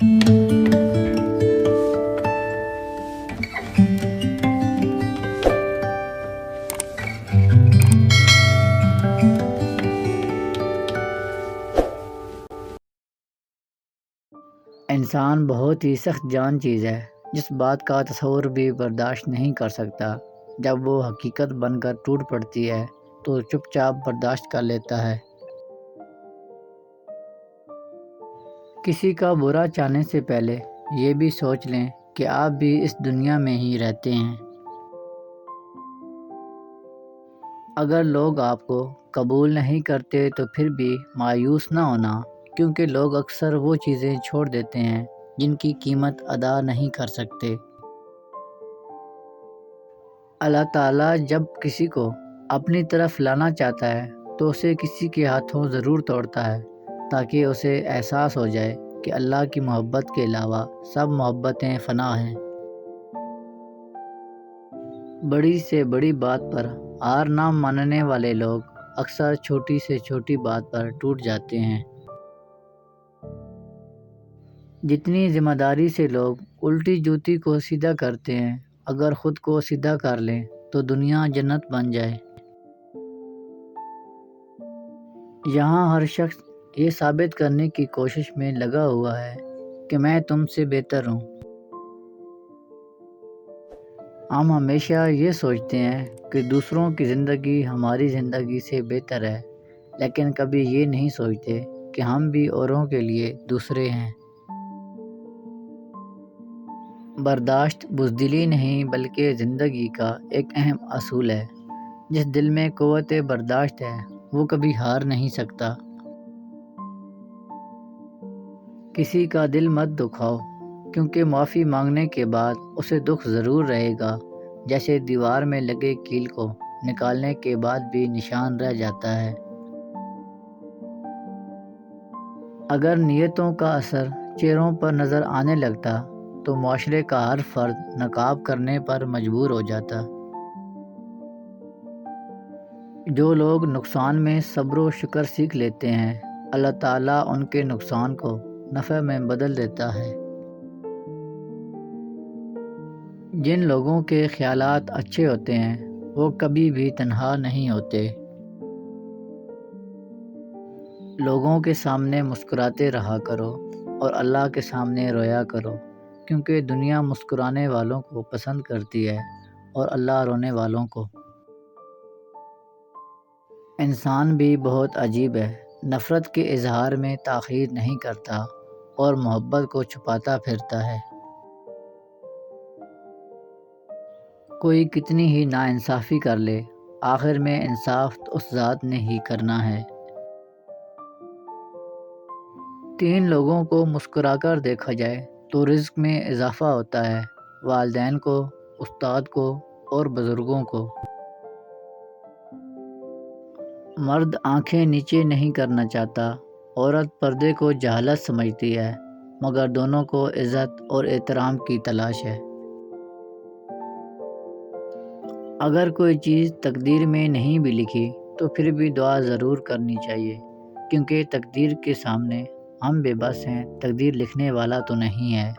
انسان بہت ہی سخت جان چیز ہے، جس بات کا تصور بھی برداشت نہیں کر سکتا۔ جب وہ حقیقت بن کر ٹوٹ پڑتی ہے تو چپ چاپ برداشت کر لیتا ہے۔ کسی کا برا چاہنے سے پہلے یہ بھی سوچ لیں کہ آپ بھی اس دنیا میں ہی رہتے ہیں۔ اگر لوگ آپ کو قبول نہیں کرتے تو پھر بھی مایوس نہ ہونا، کیونکہ لوگ اکثر وہ چیزیں چھوڑ دیتے ہیں جن کی قیمت ادا نہیں کر سکتے۔ اللہ تعالیٰ جب کسی کو اپنی طرف لانا چاہتا ہے تو اسے کسی کے ہاتھوں ضرور توڑتا ہے، تاکہ اسے احساس ہو جائے کہ اللہ کی محبت کے علاوہ سب محبتیں فنا ہیں۔ بڑی سے بڑی بات پر ہار نہ ماننے والے لوگ اکثر چھوٹی سے چھوٹی بات پر ٹوٹ جاتے ہیں۔ جتنی ذمہ داری سے لوگ الٹی جوتی کو سیدھا کرتے ہیں، اگر خود کو سیدھا کر لیں تو دنیا جنت بن جائے۔ یہاں ہر شخص یہ ثابت کرنے کی کوشش میں لگا ہوا ہے کہ میں تم سے بہتر ہوں۔ ہم ہمیشہ یہ سوچتے ہیں کہ دوسروں کی زندگی ہماری زندگی سے بہتر ہے، لیکن کبھی یہ نہیں سوچتے کہ ہم بھی اوروں کے لیے دوسرے ہیں۔ برداشت بزدلی نہیں بلکہ زندگی کا ایک اہم اصول ہے۔ جس دل میں قوت برداشت ہے وہ کبھی ہار نہیں سکتا۔ کسی کا دل مت دکھاؤ، کیونکہ معافی مانگنے کے بعد اسے دکھ ضرور رہے گا، جیسے دیوار میں لگے کیل کو نکالنے کے بعد بھی نشان رہ جاتا ہے۔ اگر نیتوں کا اثر چہروں پر نظر آنے لگتا تو معاشرے کا ہر فرد نقاب کرنے پر مجبور ہو جاتا۔ جو لوگ نقصان میں صبر و شکر سیکھ لیتے ہیں، اللہ تعالیٰ ان کے نقصان کو نفع میں بدل دیتا ہے۔ جن لوگوں کے خیالات اچھے ہوتے ہیں وہ کبھی بھی تنہا نہیں ہوتے۔ لوگوں کے سامنے مسکراتے رہا کرو اور اللہ کے سامنے رویا کرو، کیونکہ دنیا مسکرانے والوں کو پسند کرتی ہے اور اللہ رونے والوں کو۔ انسان بھی بہت عجیب ہے، نفرت کے اظہار میں تاخیر نہیں کرتا اور محبت کو چھپاتا پھرتا ہے۔ کوئی کتنی ہی ناانصافی کر لے، آخر میں انصاف تو اس ذات نے ہی کرنا ہے۔ 3 لوگوں کو مسکرا کر دیکھا جائے تو رزق میں اضافہ ہوتا ہے: والدین کو، استاد کو اور بزرگوں کو۔ مرد آنکھیں نیچے نہیں کرنا چاہتا، عورت پردے کو جہالت سمجھتی ہے، مگر دونوں کو عزت اور احترام کی تلاش ہے۔ اگر کوئی چیز تقدیر میں نہیں بھی لکھی تو پھر بھی دعا ضرور کرنی چاہیے، کیونکہ تقدیر کے سامنے ہم بے بس ہیں، تقدیر لکھنے والا تو نہیں ہے۔